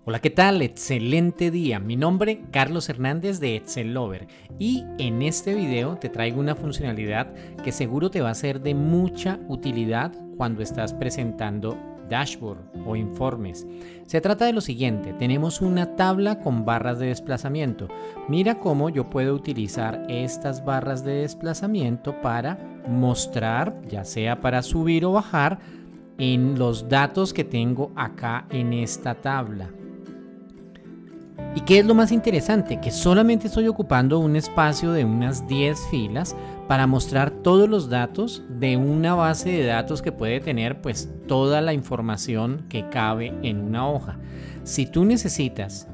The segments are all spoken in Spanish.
Hola, ¿qué tal? Excelente día. Mi nombre es Carlos Hernández de Excel Lover y en este video te traigo una funcionalidad que seguro te va a ser de mucha utilidad cuando estás presentando dashboard o informes. Se trata de lo siguiente: tenemos una tabla con barras de desplazamiento. Mira cómo yo puedo utilizar estas barras de desplazamiento para mostrar, ya sea para subir o bajar, en los datos que tengo acá en esta tabla. ¿Y qué es lo más interesante? Que solamente estoy ocupando un espacio de unas 10 filas para mostrar todos los datos de una base de datos que puede tener pues toda la información que cabe en una hoja. Si tú necesitas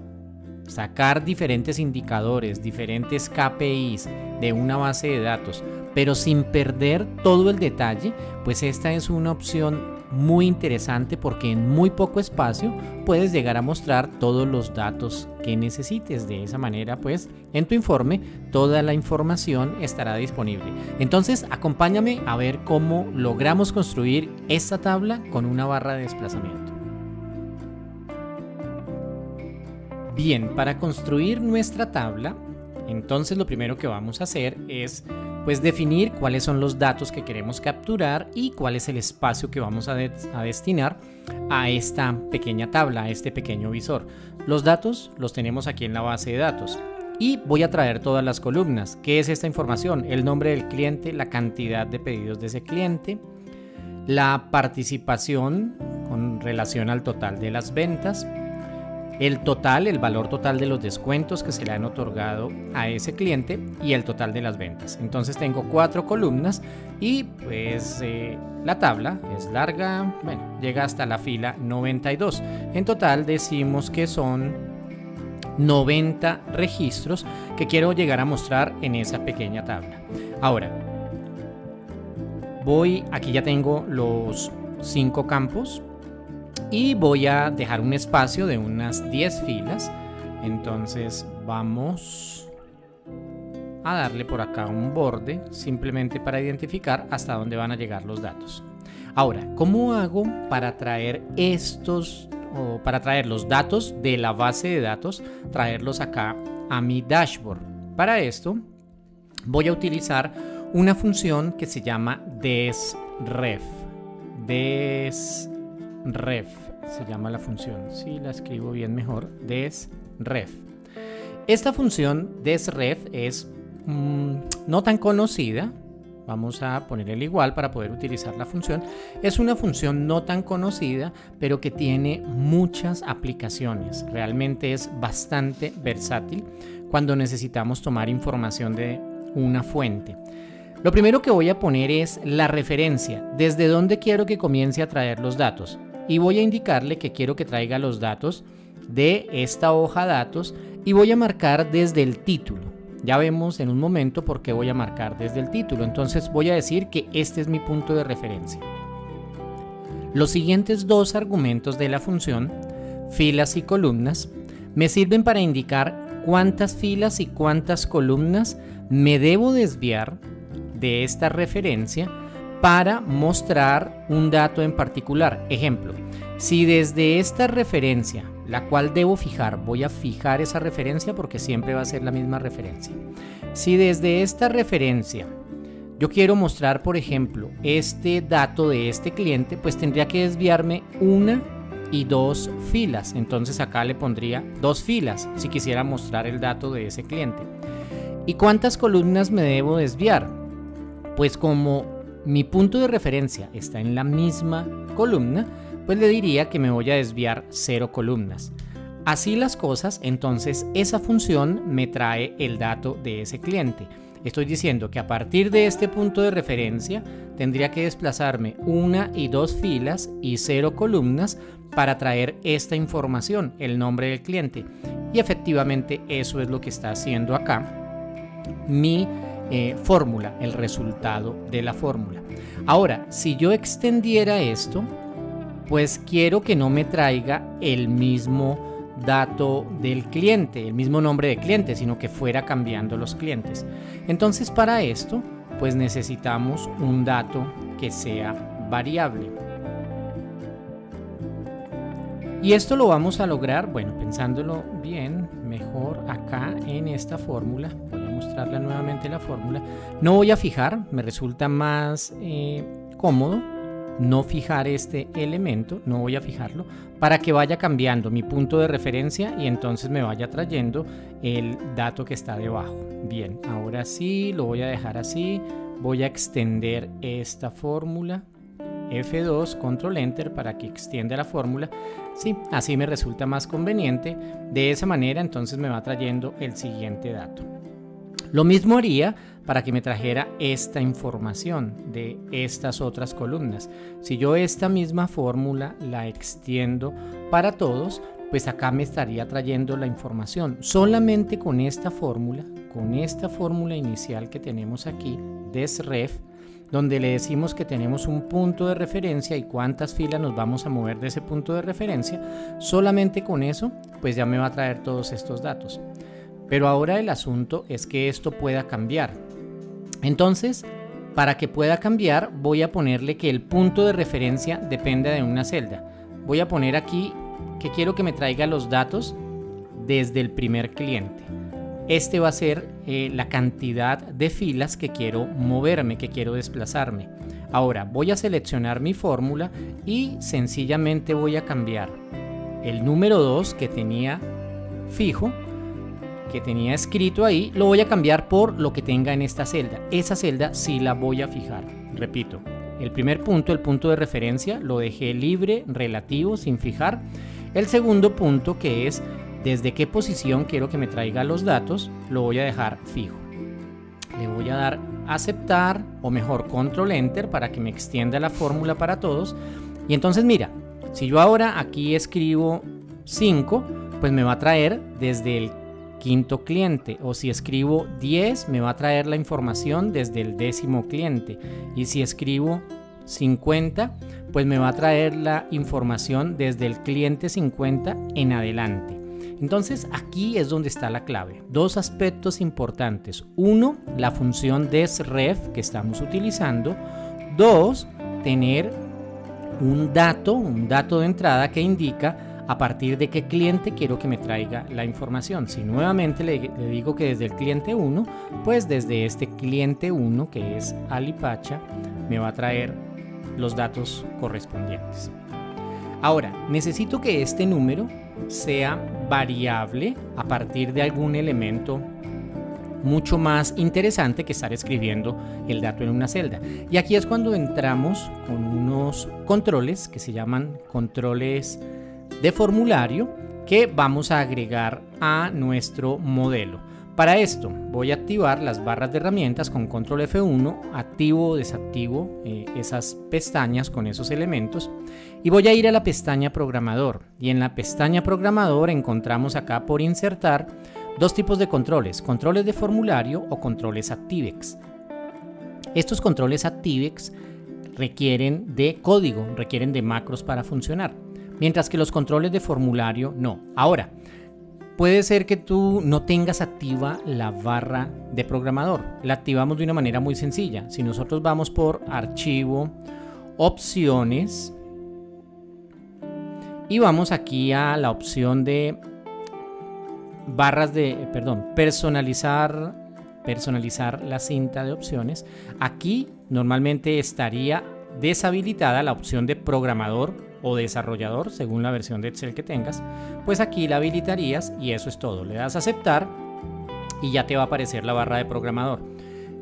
sacar diferentes indicadores, diferentes KPIs de una base de datos, pero sin perder todo el detalle, pues esta es una opción muy interesante porque en muy poco espacio puedes llegar a mostrar todos los datos que necesites. De esa manera, pues, en tu informe toda la información estará disponible. Entonces, acompáñame a ver cómo logramos construir esta tabla con una barra de desplazamiento. Bien, para construir nuestra tabla, entonces lo primero que vamos a hacer es pues definir cuáles son los datos que queremos capturar y cuál es el espacio que vamos a destinar a esta pequeña tabla, a este pequeño visor. Los datos los tenemos aquí en la base de datos y voy a traer todas las columnas. ¿Qué es esta información? El nombre del cliente, la cantidad de pedidos de ese cliente, la participación con relación al total de las ventas, el total, el valor total de los descuentos que se le han otorgado a ese cliente y el total de las ventas. Entonces tengo 4 columnas y pues la tabla es larga, bueno, llega hasta la fila 92. En total decimos que son 90 registros que quiero llegar a mostrar en esa pequeña tabla. Ahora, aquí ya tengo los 5 campos. Y voy a dejar un espacio de unas 10 filas. Entonces vamos a darle por acá un borde simplemente para identificar hasta dónde van a llegar los datos. Ahora, ¿cómo hago para traer los datos de la base de datos, traerlos acá a mi dashboard? Para esto voy a utilizar una función que se llama desref. Desref se llama la función, si la escribo bien mejor, desref. Esta función desref es no tan conocida. Vamos a poner el igual para poder utilizar la función. Es una función no tan conocida, pero que tiene muchas aplicaciones. Realmente es bastante versátil cuando necesitamos tomar información de una fuente. Lo primero que voy a poner es la referencia, desde dónde quiero que comience a traer los datos. Y voy a indicarle que quiero que traiga los datos de esta hoja datos y voy a marcar desde el título. Ya vemos en un momento por qué voy a marcar desde el título. Entonces voy a decir que este es mi punto de referencia. Los siguientes 2 argumentos de la función, filas y columnas, me sirven para indicar cuántas filas y cuántas columnas me debo desviar de esta referencia para mostrar un dato en particular. Ejemplo, si desde esta referencia, la cual debo fijar, voy a fijar esa referencia porque siempre va a ser la misma referencia. Si desde esta referencia yo quiero mostrar, por ejemplo, este dato de este cliente, pues tendría que desviarme 1 y 2 filas. Entonces acá le pondría 2 filas si quisiera mostrar el dato de ese cliente. ¿Y cuántas columnas me debo desviar? Pues como mi punto de referencia está en la misma columna, pues le diría que me voy a desviar 0 columnas. Así las cosas, entonces esa función me trae el dato de ese cliente. Estoy diciendo que a partir de este punto de referencia tendría que desplazarme 1 y 2 filas y 0 columnas para traer esta información, el nombre del cliente. Y efectivamente eso es lo que está haciendo acá mi fórmula, el resultado de la fórmula. Ahora, si yo extendiera esto, pues quiero que no me traiga el mismo dato del cliente, el mismo nombre de cliente, sino que fuera cambiando los clientes. Entonces, para esto, pues necesitamos un dato que sea variable. Y esto lo vamos a lograr, bueno, pensándolo bien, mejor acá en esta fórmula. Voy a mostrarla nuevamente la fórmula. No voy a fijar, me resulta más cómodo no fijar este elemento, no voy a fijarlo, para que vaya cambiando mi punto de referencia y entonces me vaya trayendo el dato que está debajo. Bien, ahora sí, lo voy a dejar así, voy a extender esta fórmula. F2, control enter para que extienda la fórmula. Sí, así me resulta más conveniente. De esa manera entonces me va trayendo el siguiente dato. Lo mismo haría para que me trajera esta información de estas otras columnas. Si yo esta misma fórmula la extiendo para todos, pues acá me estaría trayendo la información. Solamente con esta fórmula inicial que tenemos aquí, desref, donde le decimos que tenemos un punto de referencia y cuántas filas nos vamos a mover de ese punto de referencia, solamente con eso pues ya me va a traer todos estos datos. Pero ahora el asunto es que esto pueda cambiar. Entonces, para que pueda cambiar, voy a ponerle que el punto de referencia dependa de una celda. Voy a poner aquí que quiero que me traiga los datos desde el primer cliente. Este va a ser la cantidad de filas que quiero moverme, que quiero desplazarme. Ahora voy a seleccionar mi fórmula y sencillamente voy a cambiar el número 2 que tenía fijo, que tenía escrito ahí, lo voy a cambiar por lo que tenga en esta celda. Esa celda sí la voy a fijar. Repito, el primer punto, el punto de referencia, lo dejé libre, relativo, sin fijar. El segundo punto, que es desde qué posición quiero que me traiga los datos, lo voy a dejar fijo. Le voy a dar aceptar, o mejor control enter, para que me extienda la fórmula para todos. Y entonces mira, si yo ahora aquí escribo 5, pues me va a traer desde el quinto cliente, o si escribo 10 me va a traer la información desde el 10º cliente, y si escribo 50 pues me va a traer la información desde el cliente 50 en adelante. Entonces aquí es donde está la clave. Dos aspectos importantes. Uno, la función desref que estamos utilizando. Dos, tener un dato de entrada que indica a partir de qué cliente quiero que me traiga la información. Si nuevamente le digo que desde el cliente 1, pues desde este cliente 1, que es Alipacha, me va a traer los datos correspondientes. Ahora, necesito que este número sea variable a partir de algún elemento mucho más interesante que estar escribiendo el dato en una celda. Y aquí es cuando entramos con unos controles que se llaman controles de formulario que vamos a agregar a nuestro modelo. Para esto voy a activar las barras de herramientas con control F1, activo o desactivo esas pestañas con esos elementos y voy a ir a la pestaña programador, y en la pestaña programador encontramos acá por insertar dos tipos de controles de formulario o controles ActiveX. Estos controles ActiveX requieren de código, requieren de macros para funcionar, mientras que los controles de formulario no. Ahora, puede ser que tú no tengas activa la barra de programador. La activamos de una manera muy sencilla. Si nosotros vamos por archivo, opciones, y vamos aquí a la opción de barras de, personalizar la cinta de opciones. Aquí normalmente estaría deshabilitada la opción de programador o desarrollador, según la versión de Excel que tengas, pues aquí la habilitarías y eso es todo. Le das a aceptar y ya te va a aparecer la barra de programador.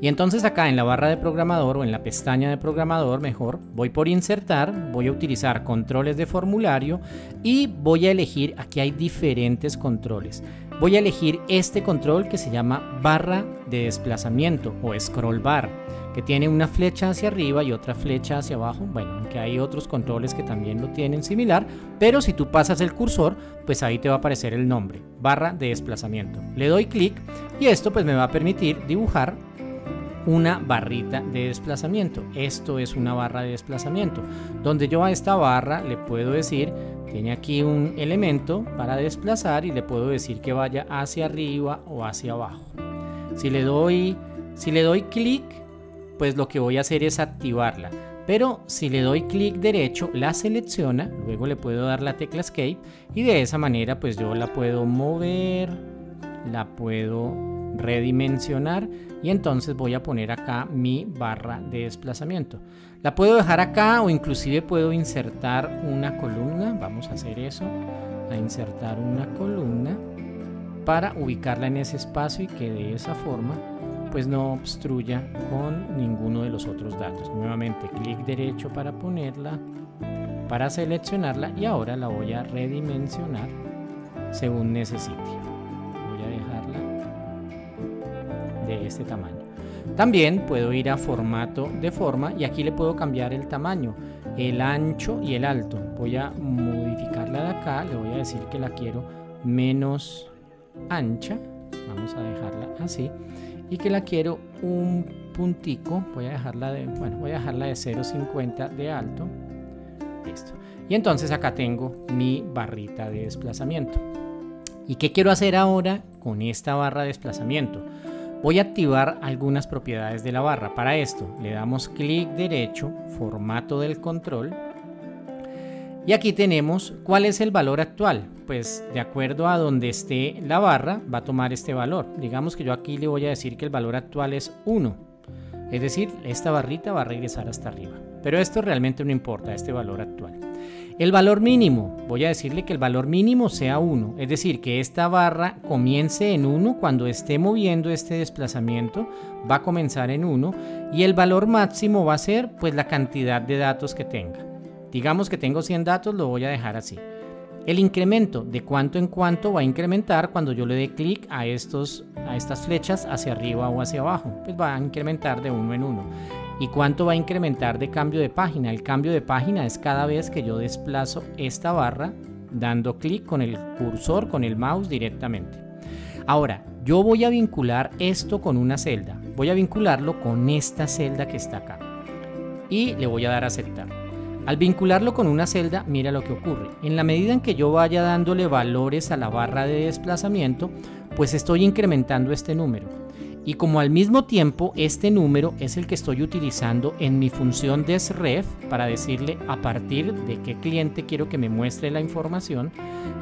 Y entonces acá en la barra de programador o en la pestaña de programador, mejor, voy por insertar, voy a utilizar controles de formulario y voy a elegir, aquí hay diferentes controles. Voy a elegir este control que se llama barra de desplazamiento o scroll bar, que tiene una flecha hacia arriba y otra flecha hacia abajo. Bueno, aunque hay otros controles que también lo tienen similar, pero si tú pasas el cursor, pues ahí te va a aparecer el nombre, barra de desplazamiento. Le doy clic y esto pues me va a permitir dibujar una barrita de desplazamiento. Esto es una barra de desplazamiento, donde yo a esta barra le puedo decir, tiene aquí un elemento para desplazar y le puedo decir que vaya hacia arriba o hacia abajo. Si le doy clic, pues lo que voy a hacer es activarla. Pero si le doy clic derecho, la selecciona, luego le puedo dar la tecla Escape y de esa manera pues yo la puedo mover, la puedo redimensionar y entonces voy a poner acá mi barra de desplazamiento. La puedo dejar acá o inclusive puedo insertar una columna. Vamos a hacer eso, a insertar una columna para ubicarla en ese espacio y que de esa forma pues no obstruya con ninguno de los otros datos. Nuevamente clic derecho para ponerla, para seleccionarla y ahora la voy a redimensionar según necesite. Voy a dejarla de este tamaño. También puedo ir a formato de forma y aquí le puedo cambiar el tamaño, el ancho y el alto. Voy a modificarla de acá, le voy a decir que la quiero menos ancha, vamos a dejarla así, y que la quiero un puntico, voy a dejarla de 0,50 de alto. Listo. Y entonces acá tengo mi barrita de desplazamiento. ¿Y qué quiero hacer ahora con esta barra de desplazamiento? Voy a activar algunas propiedades de la barra. Para esto le damos clic derecho, formato del control. Y aquí tenemos cuál es el valor actual. Pues de acuerdo a donde esté la barra va a tomar este valor. Digamos que yo aquí le voy a decir que el valor actual es 1. Es decir, esta barrita va a regresar hasta arriba. Pero esto realmente no importa, este valor actual. El valor mínimo, voy a decirle que el valor mínimo sea 1. Es decir, que esta barra comience en 1 cuando esté moviendo este desplazamiento. Va a comenzar en 1. Y el valor máximo va a ser pues la cantidad de datos que tenga. Digamos que tengo 100 datos, lo voy a dejar así. El incremento, de cuánto en cuánto va a incrementar cuando yo le dé clic a estas flechas hacia arriba o hacia abajo. Pues va a incrementar de 1 en 1. ¿Y cuánto va a incrementar de cambio de página? El cambio de página es cada vez que yo desplazo esta barra dando clic con el cursor, con el mouse directamente. Ahora, yo voy a vincular esto con una celda. Voy a vincularlo con esta celda que está acá. Y le voy a dar a aceptar. Al vincularlo con una celda, mira lo que ocurre. En la medida en que yo vaya dándole valores a la barra de desplazamiento, pues estoy incrementando este número. Y como al mismo tiempo este número es el que estoy utilizando en mi función desref para decirle a partir de qué cliente quiero que me muestre la información,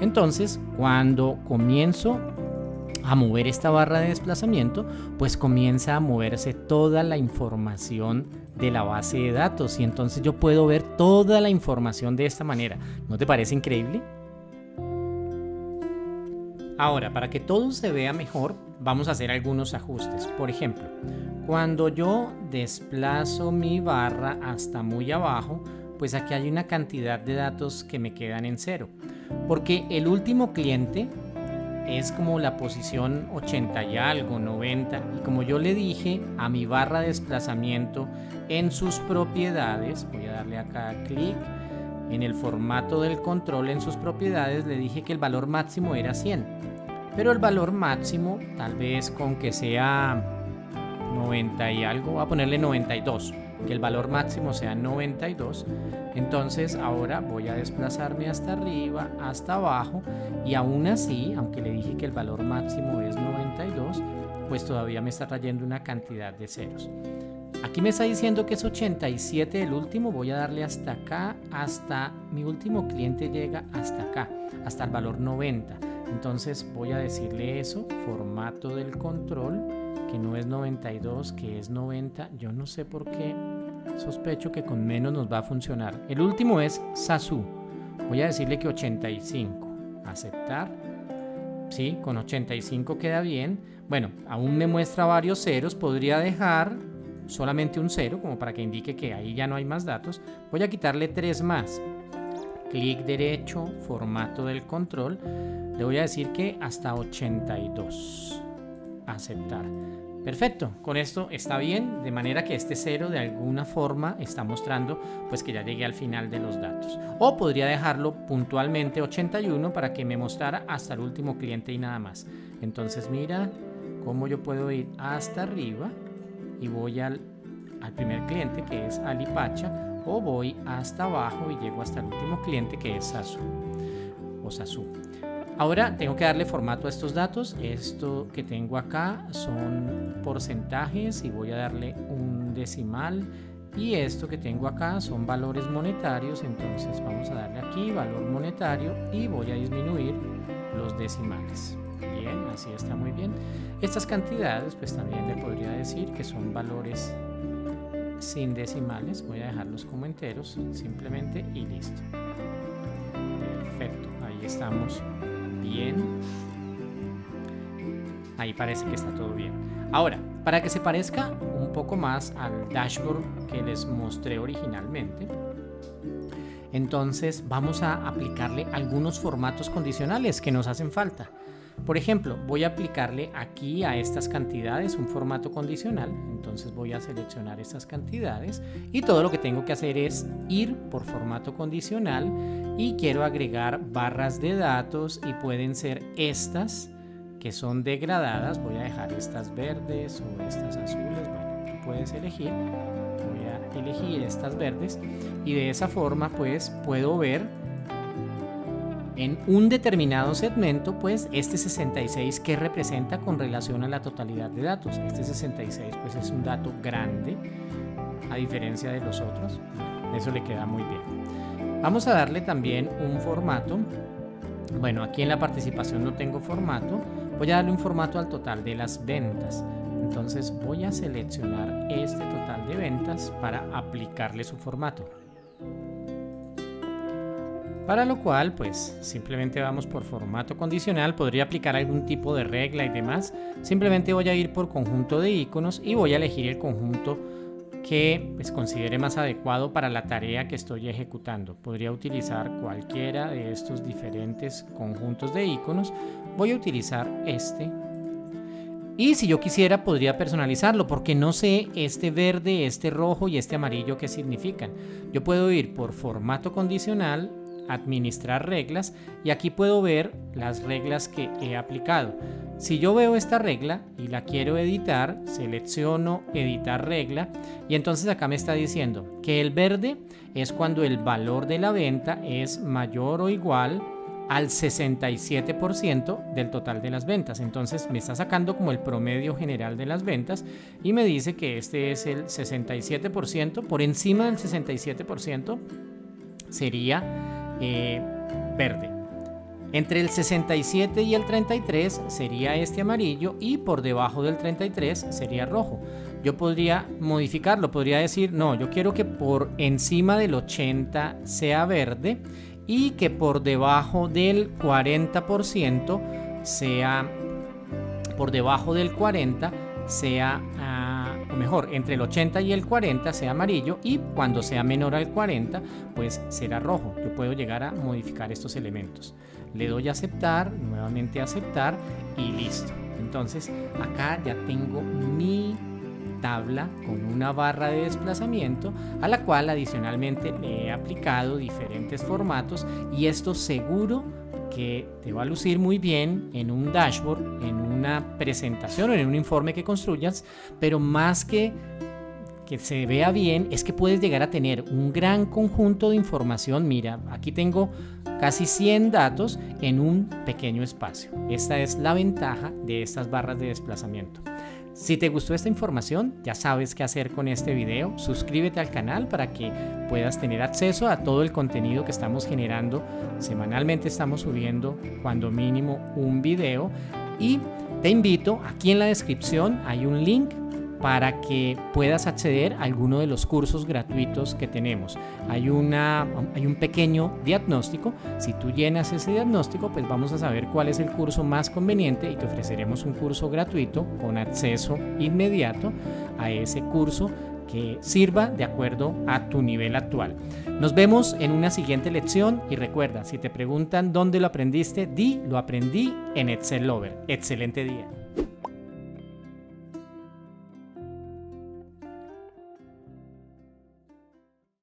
entonces cuando comienzo a mover esta barra de desplazamiento, pues comienza a moverse toda la información de la base de datos y entonces yo puedo ver toda la información de esta manera. ¿No te parece increíble? Ahora, para que todo se vea mejor, vamos a hacer algunos ajustes. Por ejemplo, cuando yo desplazo mi barra hasta muy abajo, pues aquí hay una cantidad de datos que me quedan en 0, porque el último cliente es como la posición 80 y algo, 90, y como yo le dije a mi barra de desplazamiento en sus propiedades, voy a darle acá clic, en el formato del control en sus propiedades le dije que el valor máximo era 100, pero el valor máximo tal vez con que sea 90 y algo, voy a ponerle 92, que el valor máximo sea 92. Entonces ahora voy a desplazarme hasta arriba, hasta abajo, y aún así, aunque le dije que el valor máximo es 92, pues todavía me está trayendo una cantidad de ceros. Aquí me está diciendo que es 87 el último, voy a darle hasta acá, hasta mi último cliente llega hasta acá, hasta el valor 90. Entonces voy a decirle eso, formato del control, que no es 92, que es 90. Yo no sé por qué sospecho que con menos nos va a funcionar. El último es Sasu. Voy a decirle que 85. Aceptar. Sí, con 85 queda bien. Bueno, aún me muestra varios ceros. Podría dejar solamente un 0, como para que indique que ahí ya no hay más datos. Voy a quitarle 3 más. Clic derecho, formato del control. Le voy a decir que hasta 82. Aceptar. Perfecto, con esto está bien, de manera que este 0 de alguna forma está mostrando pues que ya llegué al final de los datos. O podría dejarlo puntualmente 81 para que me mostrara hasta el último cliente y nada más. Entonces mira cómo yo puedo ir hasta arriba y voy al primer cliente, que es Alipacha, o voy hasta abajo y llego hasta el último cliente, que es Sasu o Sasu. Ahora tengo que darle formato a estos datos. Esto que tengo acá son porcentajes y voy a darle un decimal. y esto que tengo acá son valores monetarios, entonces vamos a darle aquí valor monetario y voy a disminuir los decimales. Bien, así está muy bien. Estas cantidades pues también le podría decir que son valores sin decimales, voy a dejarlos como enteros simplemente y listo. Perfecto, ahí estamos bien. Ahí parece que está todo bien. Ahora, para que se parezca un poco más al dashboard que les mostré originalmente, entonces vamos a aplicarle algunos formatos condicionales que nos hacen falta. Por ejemplo, voy a aplicarle aquí a estas cantidades un formato condicional. Entonces voy a seleccionar estas cantidades y todo lo que tengo que hacer es ir por formato condicional y quiero agregar barras de datos y pueden ser estas que son degradadas. Voy a dejar estas verdes o estas azules. Bueno, tú puedes elegir. Voy a elegir estas verdes y de esa forma pues puedo ver en un determinado segmento pues este 66 que representa con relación a la totalidad de datos. Este 66 pues es un dato grande a diferencia de los otros. Eso le queda muy bien. Vamos a darle también un formato. Bueno, aquí en la participación no tengo formato. Voy a darle un formato al total de las ventas. Entonces voy a seleccionar este total de ventas para aplicarle su formato. Para lo cual, pues simplemente vamos por formato condicional. Podría aplicar algún tipo de regla y demás. Simplemente voy a ir por conjunto de iconos y voy a elegir el conjunto que pues considere más adecuado para la tarea que estoy ejecutando. Podría utilizar cualquiera de estos diferentes conjuntos de iconos. Voy a utilizar este. Y si yo quisiera podría personalizarlo porque no sé este verde, este rojo y este amarillo qué significan. Yo puedo ir por formato condicional, administrar reglas y aquí puedo ver las reglas que he aplicado. Si yo veo esta regla y la quiero editar, selecciono editar regla y entonces acá me está diciendo que el verde es cuando el valor de la venta es mayor o igual al 67% del total de las ventas. Entonces me está sacando como el promedio general de las ventas y me dice que este es el 67%. Por encima del 67% sería verde. Entre el 67 y el 33 sería este amarillo y por debajo del 33 sería rojo. Yo podría modificarlo, podría decir, no, yo quiero que por encima del 80 sea verde y que por debajo del 40% sea, por debajo del 40 sea, o mejor, entre el 80 y el 40 sea amarillo y cuando sea menor al 40 pues será rojo. Yo puedo llegar a modificar estos elementos. Le doy a aceptar, nuevamente aceptar y listo. Entonces acá ya tengo mi tabla con una barra de desplazamiento a la cual adicionalmente le he aplicado diferentes formatos y esto seguro que te va a lucir muy bien en un dashboard, en una presentación o en un informe que construyas, pero más que se vea bien es que puedes llegar a tener un gran conjunto de información. Mira, aquí tengo casi 100 datos en un pequeño espacio. Esta es la ventaja de estas barras de desplazamiento. Si te gustó esta información, ya sabes qué hacer con este video. Suscríbete al canal para que puedas tener acceso a todo el contenido que estamos generando. Semanalmente estamos subiendo cuando mínimo un video. Y te invito, aquí en la descripción hay un link para que puedas acceder a alguno de los cursos gratuitos que tenemos. Hay un pequeño diagnóstico. Si tú llenas ese diagnóstico, pues vamos a saber cuál es el curso más conveniente y te ofreceremos un curso gratuito con acceso inmediato a ese curso que sirva de acuerdo a tu nivel actual. Nos vemos en una siguiente lección y recuerda, si te preguntan dónde lo aprendiste, di lo aprendí en Excel Lover. Excelente día.